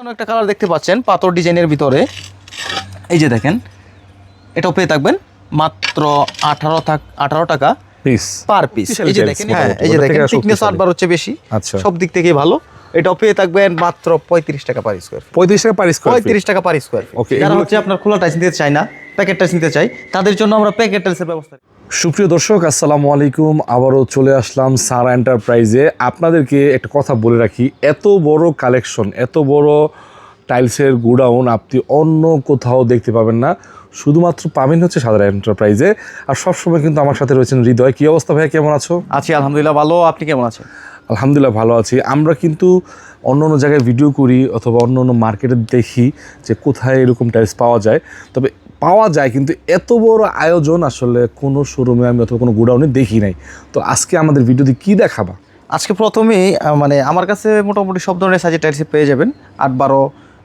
এখানে একটা কালার দেখতে পাচ্ছেন পাথর ডিজাইনের ভিতরে, এই যে দেখেন, এটাও পেয়ে থাকবেন মাত্র 18 টাকা পিস পার পিস। এই যে দেখেন, হ্যাঁ এই যে দেখেন, থিকনেস 8 হচ্ছে বেশি, আচ্ছা, সব দিক থেকে ভালো। এটাও পেয়ে থাকবেন মাত্র 35 টাকা পার স্কয়ার ফিট। 35 টাকা পার স্কয়ার ফিট, 35 টাকা পার স্কয়ার ফিট। ওকে, যারা হচ্ছে আপনার খোলা টাইলস নিতে চায় না, প্যাকেট টাইলস নিতে চাই, তাদের জন্য আমরা প্যাকেট টাইলসের ব্যবস্থা। সুপ্রিয় দর্শক, আসসালামু আলাইকুম। আবারও চলে আসলাম সারা এন্টারপ্রাইজে। আপনাদেরকে একটা কথা বলে রাখি, এত বড় কালেকশন, এত বড় টাইলসের গোডাউন আপনি অন্য কোথাও দেখতে পাবেন না, শুধুমাত্র পাবেন হচ্ছে সারা এন্টারপ্রাইজে। আর সবসময় কিন্তু আমার সাথে রয়েছেন হৃদয়। কী অবস্থা ভাইয়া, কেমন আছো? আছি আলহামদুলিল্লাহ ভালো, আপনি কেমন আছেন? আলহামদুলিল্লাহ ভালো আছি। আমরা কিন্তু অন্য অন্য জায়গায় ভিডিও করি অথবা অন্য অন্য মার্কেটে দেখি যে কোথায় এরকম টাইলস পাওয়া যায়, তবে পাওয়া যায়, কিন্তু এত বড় আয়োজন আসলে কোনো শোরুমে আমি অথবা কোনো গোডাউনে দেখি নাই। তো আজকে আমাদের ভিডিওতে কি দেখাবা? আজকে প্রথমেই মানে আমার কাছে মোটামুটি সব ধরনের সাইজের টাইলস পেয়ে যাবেন। 8-12,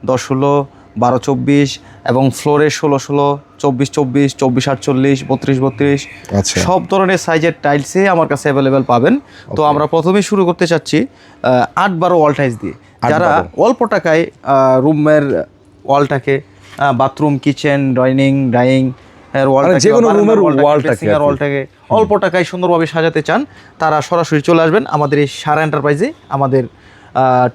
10-16, 12-24 এবং ফ্লোরে 16-16, 24-24, 24-48, 32-32, আচ্ছা, সব ধরনের সাইজের টাইলসে আমার কাছে অ্যাভেলেবেল পাবেন। তো আমরা প্রথমেই শুরু করতে চাচ্ছি 8-12 ওয়াল টাইলস দিয়ে। যারা অল্প টাকায় রুমের ওয়ালটাকে, বাথরুম, কিচেন, ডাইনিং ওয়ালটাকে অল্প টাকায় সুন্দরভাবে সাজাতে চান, তারা সরাসরি চলে আসবেন আমাদের এই সারা এন্টারপ্রাইজে। আমাদের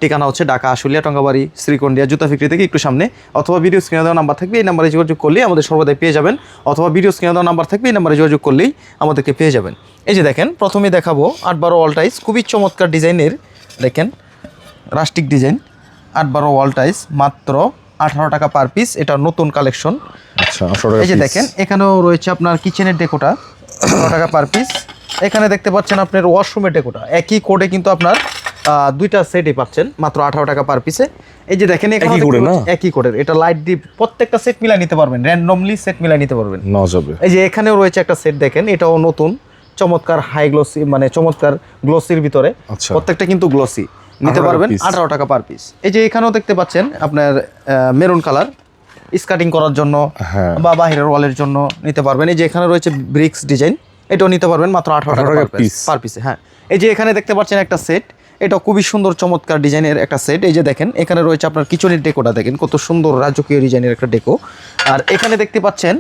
ঠিকানা হচ্ছে ঢাকা আশুলিয়া, টঙ্গাবাড়ি, শ্রীকন্ডিয়া জুতা ফ্যাক্টরি থেকে একটু সামনে, অথবা ভিডিও স্ক্রিনে দেওয়া নাম্বার থাকবে, এই নাম্বারে যোগাযোগ করলেই আমাদের সর্বদাই পেয়ে যাবেন, অথবা ভিডিও স্ক্রিনে দেওয়া নাম্বার থাকবে, এই নাম্বারে যোগাযোগ করলেই আমাদেরকে পেয়ে যাবেন। এই যে দেখেন, প্রথমে দেখাবো 8-12 ওয়াল টাইলস, খুবই চমৎকার ডিজাইনের, দেখেন রাস্টিক ডিজাইন 8-12 ওয়াল টাইলস, মাত্র 18 টাকা পার পিস। এটা নতুন কালেকশন। আচ্ছা, 18 টাকা। এই যে দেখেন, এখানেও রয়েছে আপনার কিচেনের ডেকোটা 18 টাকা পার পিস। এখানে দেখতে পাচ্ছেন আপনার ওয়াশরুমের ডেকোটা, একই কোডে কিন্তু আপনার দুইটা সেটই পাচ্ছেন মাত্র 18 টাকা পার পিসে। এই যে দেখেন, এখানে একই কোডের, এটা লাইট ডিপ, প্রত্যেকটা সেট মিলাই নিতে পারবেন, র্যান্ডমলি সেট মিলাই নিতে পারবেন। এই যে এখানেও রয়েছে একটা সেট, দেখেন এটাও নতুন চমৎকার হাই গ্লসি, মানে চমৎকার গ্লসির ভিতরে, প্রত্যেকটা কিন্তু গ্লসি, নিতে পারবেন 18 টাকা পার পিস। এই যে এখানেও দেখতে পাচ্ছেন আপনার মেরুন কালার, স্কার্টিং করার জন্য বা বাহিরের ওয়ালের জন্য নিতে পারবেন। এই যে এখানে রয়েছে ব্রিক্স ডিজাইন, এটাও নিতে পারবেন মাত্র 18 টাকা পার পিসে। হ্যাঁ, এই যে এখানে দেখতে পাচ্ছেন একটা সেট, এটা খুবই সুন্দর চমৎকার ডিজাইনের একটা সেট। এই যে দেখেন, এখানে রয়েছে আপনার কিচেনের ডেকোটা, দেখেন কত সুন্দর রাজকীয় ডিজাইনের একটা ডেকো। আর এখানে দেখতে পাচ্ছেন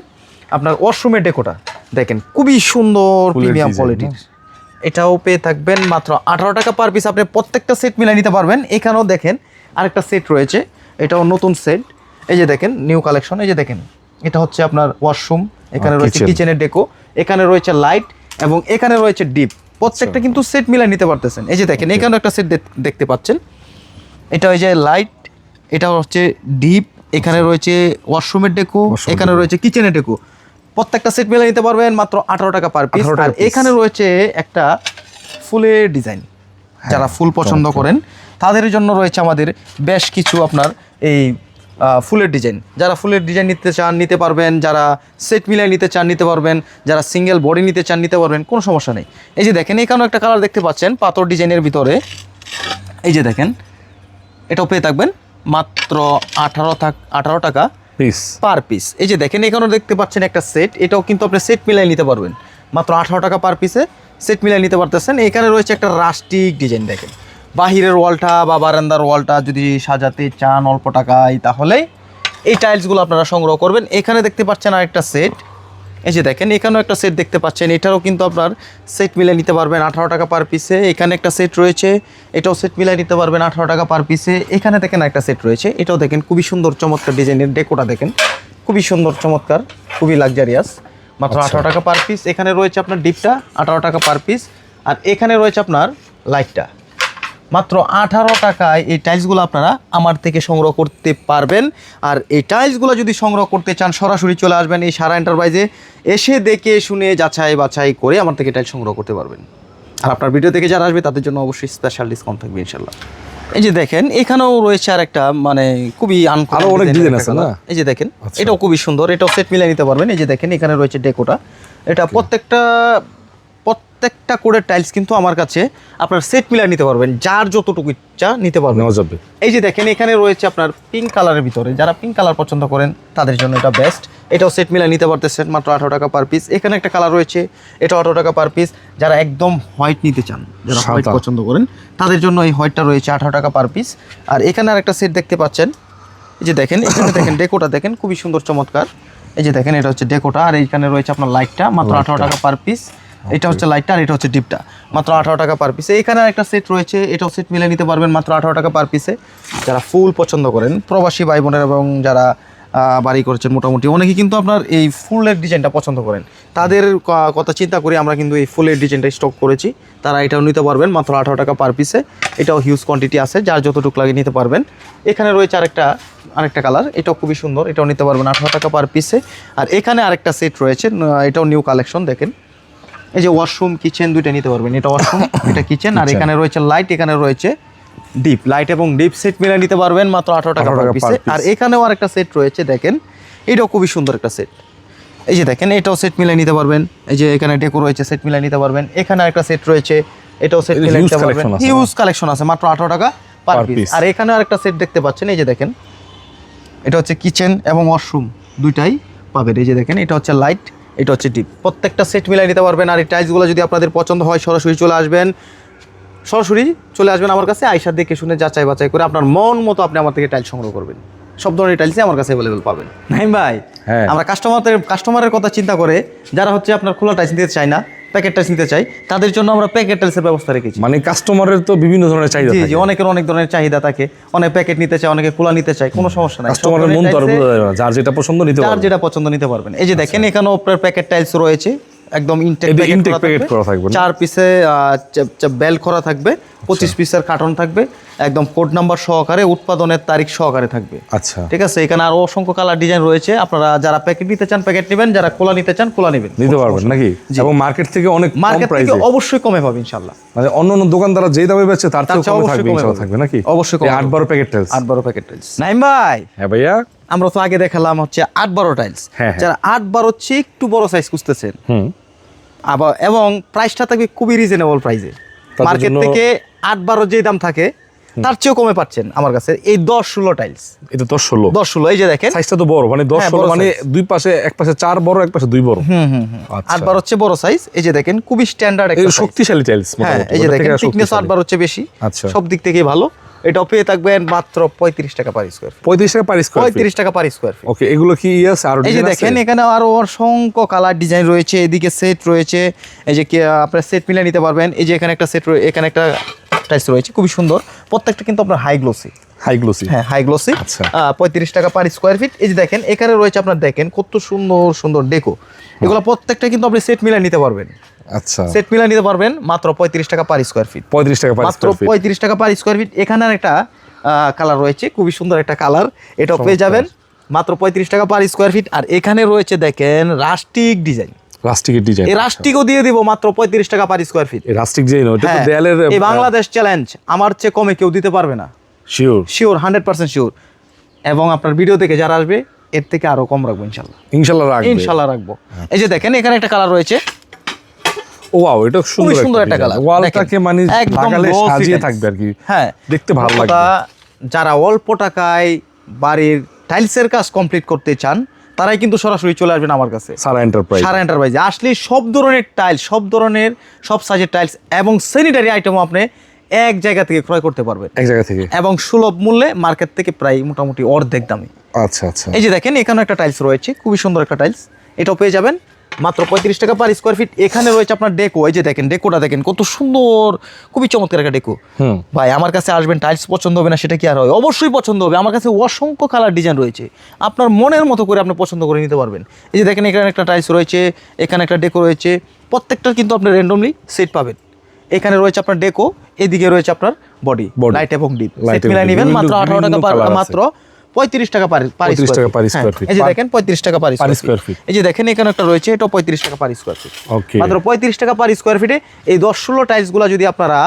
আপনার ওয়াশরুমের ডেকোটা, দেখেন খুবই সুন্দর প্রিমিয়াম কোয়ালিটির, এটাও পেয়ে থাকবেন মাত্র 18 টাকা পার পিস। আপনি প্রত্যেকটা সেট মিলাই নিতে পারবেন। এখানেও দেখেন আরেকটা সেট রয়েছে, এটাও নতুন সেট। এই যে দেখেন, নিউ কালেকশন। এই যে দেখেন, এটা হচ্ছে আপনার ওয়াশরুম, এখানে রয়েছে কিচেনের ডেকো, এখানে রয়েছে লাইট এবং এখানে রয়েছে ডিপ, প্রত্যেকটা কিন্তু সেট মিলাই নিতে পারতেছেন। এই যে দেখেন, এখানেও একটা সেট দেখতে পাচ্ছেন, এটা ওই যে লাইট, এটা হচ্ছে ডিপ, এখানে রয়েছে ওয়াশরুমের ডেকো, এখানে রয়েছে কিচেনের ডেকো, প্রত্যেকটা সেট মিলাই নিতে পারবেন মাত্র 18 টাকা পার পিস। আর এখানে রয়েছে একটা ফুলের ডিজাইন, যারা ফুল পছন্দ করেন তাদের জন্য রয়েছে আমাদের বেশ কিছু আপনার এই ফুলের ডিজাইন। যারা ফুলের ডিজাইন নিতে চান নিতে পারবেন, যারা সেট মিলাই নিতে চান নিতে পারবেন, যারা সিঙ্গেল বডি নিতে চান নিতে পারবেন, কোনো সমস্যা নেই। এই যে দেখেন, এখানেও একটা কালার দেখতে পাচ্ছেন পাথর ডিজাইনের ভিতরে, এই যে দেখেন, এটাও পেয়ে থাকবেন মাত্র 18 টাকা পার পিস। এই যে দেখেন, এখানেও দেখতে পাচ্ছেন একটা সেট, এটাও কিন্তু আপনি সেট মিলাই নিতে পারবেন মাত্র 18 টাকা পার পিসে, সেট মিলাই নিতে পারতেছেন। এখানে রয়েছে একটা রাস্টিক ডিজাইন, দেখেন বাহিরের ওয়ালটা বা বারান্দার ওয়ালটা যদি সাজাতে চান অল্প টাকায়, তাহলে এই টাইলসগুলো আপনারা সংগ্রহ করবেন। এখানে দেখতে পাচ্ছেন আরেকটা সেট, এই যে দেখেন, এখানেও একটা সেট দেখতে পাচ্ছেন, এটারও কিন্তু আপনার সেট মিলাই নিতে পারবেন 18 টাকা পার পিসে। এখানে একটা সেট রয়েছে, এটাও সেট মিলাই নিতে পারবেন 18 টাকা পার পিসে। এখানে দেখেন একটা সেট রয়েছে, এটাও দেখেন খুবই সুন্দর চমৎকার ডিজাইনের ডেকোটা, দেখেন খুবই সুন্দর চমৎকার, খুবই লাক্সারিয়াস, মাত্র 18 টাকা পার পিস। এখানে রয়েছে আপনার ডিপটা 18 টাকা পার পিস, আর এখানে রয়েছে আপনার লাইটটা, মাত্র 18 টাকায় এই টাইলসগুলো আপনারা আমার থেকে সংগ্রহ করতে পারবেন। আর এই টাইলসগুলো যদি সংগ্রহ করতে চান সরাসরি চলে আসবেন এই সারা এন্টারপ্রাইজে, এসে দেখে শুনে যাচাই বাছাই করে আমার থেকে টাইলস সংগ্রহ করতে পারবেন। আর আপনার ভিডিও থেকে যারা আসবে তাদের জন্য অবশ্যই স্পেশাল ডিসকাউন্ট থাকবে ইনশাল্লাহ। এই যে দেখেন, এখানেও রয়েছে আর একটা মানে খুবই অনেক ডিজাইন আছে না, এই যে দেখেন, এটাও খুবই সুন্দর, এটাও সেট মিলিয়ে নিতে পারবেন। এই যে দেখেন, এখানে রয়েছে ডেকোটা, এটা প্রত্যেকটা কোডের টাইলস কিন্তু আমার কাছে আপনার সেট মিলিয়ে নিতে পারবেন, যার যতটুকু ইচ্ছা নিতে পারবেন। এই যে দেখেন, এখানে রয়েছে আপনার পিঙ্ক কালারের ভিতরে, যারা পিঙ্ক কালার পছন্দ করেন তাদের জন্য এটা বেস্ট, এটাও সেট মিলিয়ে নিতে পারতেছেন মাত্র 18 টাকা পার পিস। এখানে একটা কালার রয়েছে, এটা 18 টাকা পার পিস। যারা একদম হোয়াইট নিতে চান, যারা হোয়াইট পছন্দ করেন তাদের জন্য এই হোয়াইটটা রয়েছে 18 টাকা পার পিস। আর এখানে আর একটা সেট দেখতে পাচ্ছেন, এই যে দেখেন এখানে দেখেন ডেকোটা দেখেন খুবই সুন্দর চমৎকার। এই যে দেখেন এটা হচ্ছে ডেকোটা, আর এইখানে রয়েছে আপনার লাইটটা মাত্র 18 টাকা পার পিস। এটা হচ্ছে লাইটটা আর এটা হচ্ছে ডিপটা, মাত্র 18 টাকা পার পিসে। এখানে একটা সেট রয়েছে, এটাও সেট মিলে নিতে পারবেন মাত্র 18 টাকা পার পিসে। যারা ফুল পছন্দ করেন, প্রবাসী ভাই বোনের এবং যারা বাড়ি করেছেন মোটামুটি অনেকেই কিন্তু আপনার এই ফুলের ডিজাইনটা পছন্দ করেন, তাদের কথা চিন্তা করে আমরা কিন্তু এই ফুলের ডিজাইনটা স্টক করেছি। তারা এটাও নিতে পারবেন মাত্র 18 টাকা পার পিসে। এটাও হিউজ কোয়ান্টিটি আছে, যার যতটুকু লাগে নিতে পারবেন। এখানে রয়েছে আরেকটা কালার, এটাও খুবই সুন্দর, এটাও নিতে পারবেন 18 টাকা পার পিসে। আর এখানে আরেকটা সেট রয়েছে, এটাও নিউ কালেকশন। দেখেন এই যে ওয়াশরুম কিচেন দুইটা নিতে পারবেন, এটা ওয়াশরুম এটা কিচেন। আর এখানে রয়েছে লাইট, এখানে রয়েছে ডিপ, লাইট এবং ডিপ সেট মিলে নিতে পারবেন মাত্র 18 টাকা পার পিসে। আর এখানেও আরেকটা সেট রয়েছে দেখেন, এটাও খুবই সুন্দর একটা সেট। এই যে দেখেন এটাও সেট মিলে নিতে পারবেন। এই যে এখানে ডেকো রয়েছে, সেট মিলে নিতে পারবেন। এখানে আরেকটা সেট রয়েছে, এটাও সেট মিলে নিতে পারবেন। হিউজ কালেকশন আছে, মাত্র 18 টাকা পার পিস। আর এখানে আরেকটা সেট দেখতে পাচ্ছেন, এই যে দেখেন এটা হচ্ছে কিচেন এবং ওয়াশরুম দুইটাই পাবেন। এই যে দেখেন এটা হচ্ছে লাইট, এটা হচ্ছে ডিপ, প্রত্যেকটা সেট মিলাই নিতে পারবেন। আর এই টাইলসগুলো যদি আপনাদের পছন্দ হয় সরাসরি চলে আসবেন আমার কাছে, আইসা দেখে শুনে যাচাই বাছাই করে আপনার মন মতো আপনি আমার থেকে টাইলস সংগ্রহ করবেন। সব ধরনের টাইলসই আমার কাছে অ্যাভেলেবেল পাবেন। নাইম ভাই, আমরা কাস্টমারের কথা চিন্তা করে যারা হচ্ছে আপনার খোলা টাইলস নিতে চায় না, প্যাকেট টাইলস নিতে চাই, তাদের জন্য আমরা প্যাকেট টাইলসের ব্যবস্থা রেখেছি। মানে কাস্টমারের তো বিভিন্ন ধরনের চাহিদা থাকে। জি, অনেকের অনেক ধরনের চাহিদা থাকে, অনেক প্যাকেট নিতে চায়, অনেকে খোলা নিতে চায়, কোনো সমস্যা নাই। কাস্টমারের মন তো আর বোঝা যায় না, যার যেটা পছন্দ নিতে পারবেন। এই যে দেখেন এখানে আপনার প্যাকেট টাইলস রয়েছে, একদম ইনটেক প্যাকেট করা থাকবে, 4 পিসে বেল করা থাকবে, 25 পিসের কার্টন থাকবে, একদম কোড নাম্বার সহকারে, উৎপাদনের তারিখ সহকারে থাকবে। আচ্ছা, ঠিক আছে। এখানে আরো অসংখ্য কালার ডিজাইন রয়েছে, আপনারা যারা প্যাকেট নিতে চান প্যাকেট নেবেন, যারা খোলা নিতে চান খোলা নেবেন, নিতে পারবেন নাকি? এবং মার্কেট থেকে অনেক কম প্রাইসে, অবশ্যই কমে পাবেন ইনশাআল্লাহ। মানে অন্যান্য দোকানদাররা যেই দামে বেচে তার চেয়ে কমে থাকবে ইনশাআল্লাহ, থাকবে নাকি? অবশ্যই কমে। 8-12 packet tiles, 8-12 packet tiles. Naim ভাই, হ্যাঁ ভাইয়া, আমরা তো আগে দেখালাম হচ্ছে 8-12 টাইলস। যারা 8-12 হচ্ছে একটু বড় সাইজ খুঁজতেছেন, আবার এবং প্রাইসটা থাকবে খুবই রিজনেবল প্রাইসে। মার্কেট থেকে 8-12 যে দাম থাকে তার চেয়েও কমে পাচ্ছেন আমার কাছে এই 10-16 টাইলস। এটা 10-16, এই যে দেখেন সাইজটা তো বড়, মানে 10-16 মানে দুই পাশে, এক পাশে 4 বড়, এক পাশে 2 বড়। 8-12 হচ্ছে বড় সাইজ। এই যে দেখেন খুবই স্ট্যান্ডার্ড একটা শক্তিশালী টাইলস। এই যে দেখেন থিকনেস 8-12 হচ্ছে বেশি, সব দিক থেকেই ভালো। এটাও পেয়ে থাকবেন মাত্র 35 টাকা পার স্কয়ার ফিট। 35 টাকা পার স্কয়ার ফিট, 35 টাকা পার স্কয়ার ফিট। ওকে, এগুলো কি আছে আর? এই যে দেখেন এখানে আরো অসংখ্য কালার ডিজাইন রয়েছে, এদিকে সেট রয়েছে। এই যে আপনারা সেট মিলে নিতে পারবেন। এই যে এখানে একটা সেট, এখানে একটা টাইলস রয়েছে খুবই সুন্দর, প্রত্যেকটা কিন্তু আপনার হাই গ্লোসি। হ্যাঁ, হাই গ্লোসি। 35 টাকা পার স্কয়ার ফিট। এই যে দেখেন এখানে রয়েছে আপনার, দেখেন কত সুন্দর সুন্দর ডেকো, এগুলো প্রত্যেকটা কিন্তু আপনি সেট মিলে নিতে পারবেন। আচ্ছা, সেট মিলে নিতে পারবেন মাত্র 35 টাকা পার স্কয়ার ফিট। 35 টাকা পার মাত্র 35 টাকা পার স্কয়ার ফিট। এখানে একটা কালার রয়েছে, খুবই সুন্দর একটা কালার, এটাও পেয়ে যাবেন মাত্র 35 টাকা পার স্কয়ার ফিট। আর এখানে রয়েছে দেখেন রাস্টিক ডিজাইন, রাস্টিকের ডিজাইন, এই রাস্টিকও দিয়ে দিব মাত্র 35 টাকা পার স্কয়ার ফিট। এই রাস্টিক ডিজাইন, ওটা তো দেয়ালের, এই বাংলাদেশ চ্যালেঞ্জ, আমার চেয়ে কমে কেউ দিতে পারবে না। Sure 100% sure. এবং আপনার ভিডিও থেকে যারা আসবে এর থেকে আরো কম রাখবো ইনশাআল্লাহ রাখবো। এই যে দেখেন এখানে একটা কালার রয়েছে, ওয়াও, এটা সুন্দর একটা কালার, ওয়ালটাকে মানে লাগালে সাজিয়ে থাকবে আর কি। হ্যাঁ, দেখতে ভালো লাগবে। যারা অল্প টাকায় বাড়ির টাইলসের কাজ কমপ্লিট করতে চান তারাই কিন্তু সরাসরি চলে আসবেন আমার কাছে, সারা এন্টারপ্রাইজে। আসলে সব ধরনের টাইলস, সব সাইজের টাইলস এবং স্যানিটারি আইটেমও আপনি এক জায়গা থেকে ক্রয় করতে পারবেন, এবং সুলভ মূল্যে, মার্কেট থেকে প্রায় মোটামুটি অর্ধেক দামে। আচ্ছা। এই যে দেখেন এখানে একটা টাইলস রয়েছে, খুবই সুন্দর একটা টাইলস, এটাও পেয়ে যাবেন মাত্র 35 টাকা পার স্কয়ার ফিট। এখানে রয়েছে আপনার ডেকো, এই যে দেখেন ডেকোটা দেখেন কত সুন্দর, খুবই চমৎকার একটা ডেকো। ভাই আমার কাছে আসবেন, টাইলস পছন্দ হবে না সেটা কি আর হয়? অবশ্যই পছন্দ হবে। আমার কাছে অসংখ্য কালার ডিজাইন রয়েছে, আপনার মনের মতো করে আপনি পছন্দ করে নিতে পারবেন। এই যে দেখেন এখানে একটা টাইলস রয়েছে, এখানে একটা ডেকো রয়েছে, প্রত্যেকটা কিন্তু আপনি র্যান্ডমলি সেট পাবেন। এখানে রয়েছে আপনার ডেকো, এদিকে রয়েছে আপনার বডি, লাইট এবং ডিপ, সেট মিলাই নেবেন মাত্র 18 টাকা মাত্র 35 টাকা পার স্কয়ার ফিট। এই যে দেখেন 35 টাকা পার স্কয়ার ফিট। এই যে দেখেন এখানে একটা রয়েছে, এটাও 35 টাকা পার স্কয়ার ফিট। মাত্র 35 টাকা পার স্কয়ার ফিটে এই 10-16 টাইলসগুলো যদি আপনারা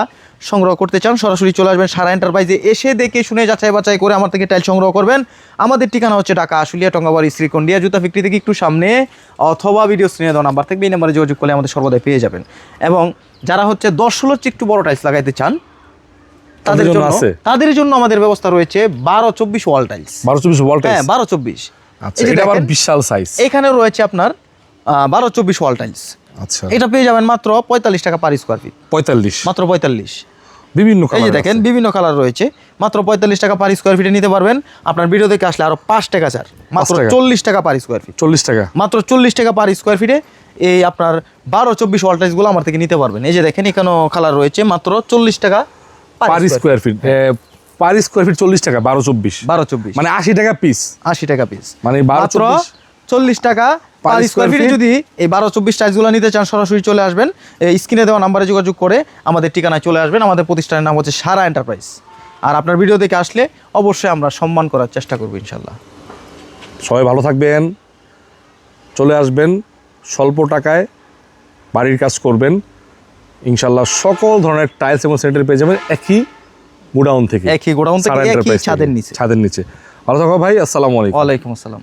সংগ্রহ করতে চান সরাসরি চলে আসবেন সারা এন্টারপ্রাইজে, এসে দেখে শুনে যাচাই বাছাই করে আমার থেকে টাইল সংগ্রহ করবেন। আমাদের ঠিকানা হচ্ছে ঢাকা আশুলিয়া টঙ্গাবাড়ি শ্রীকন্ডিয়া জুতা ফ্যাক্টরি থেকে একটু সামনে, অথবা ভিডিও স্ক্রিনে দেওয়া নাম্বার থাকবে, এই নাম্বারে যোগাযোগ করলে আমাদের সর্বদাই পেয়ে যাবেন। এবং যারা হচ্ছে 10-16 চেয়ে একটু বড় টাইলস লাগাইতে চান তাদের জন্য আমাদের ব্যবস্থা রয়েছে 12-24 ওয়াল টাইলস। 12-24, আচ্ছা, এটা আবার বিশাল সাইজ। এখানে রয়েছে আপনার 12-24 ওয়াল টাইলস। আচ্ছা, এটা পেয়ে যাবেন মাত্র 45 টাকা পার স্কয়ার ফিট। 45, মাত্র 45। বিভিন্ন এই যে কালার দেখেন বিভিন্ন কালার রয়েছে, মাত্র 45 টাকা পার স্কোয়ার ফিটে নিতে পারবেন। আপনার ভিডিও দেখে আসলে আরো 5 টাকা ছাড়, মাত্র 5 টাকা। 40 টাকা পার স্কোয়ার ফিট, 40 টাকা। মাত্র 40 টাকা পার স্কোয়ার ফিটে এই আপনার 12-24 ওয়ালটাইজগুলো আমার থেকে নিতে পারবেন। এই যে দেখেন এখানেও কালার রয়েছে, মাত্র 40 টাকা per square feet, per square feet 40 টাকা, 12-24 মানে 80 টাকা পিস, 80 টাকা পিস, মানে মাত্র 12-24 40 টাকা পার স্কোয়ার ফিটে। যদি এই 12-24 টাইলসগুলো নিতে চান সরাসরি চলে আসবেন, এই স্ক্রিনে দেওয়া নাম্বারে যোগাযোগ করে আমাদের ঠিকানায় চলে আসবেন। আমাদের প্রতিষ্ঠানের নাম হচ্ছে সারা এন্টারপ্রাইজ। আর আপনার ভিডিও দেখে আসলে অবশ্যই আমরা সম্মান করার চেষ্টা করবো ইনশাল্লাহ। সবাই ভালো থাকবেন, চলে আসবেন, স্বল্প টাকায় বাড়ির কাজ করবেন ইনশাল্লাহ। সকল ধরনের টাইলস এবং স্যানিটারি পেয়ে যাবেন একই গোডাউন থেকে, একই গোডাউন থেকে, সারা একই এন্টারপ্রাইজ থেকে, ছাদের নিচে। ছাদের নিচে। ভালো থাকো ভাই, আসসালামু আলাইকুম। ওয়ালাইকুম আসসালাম।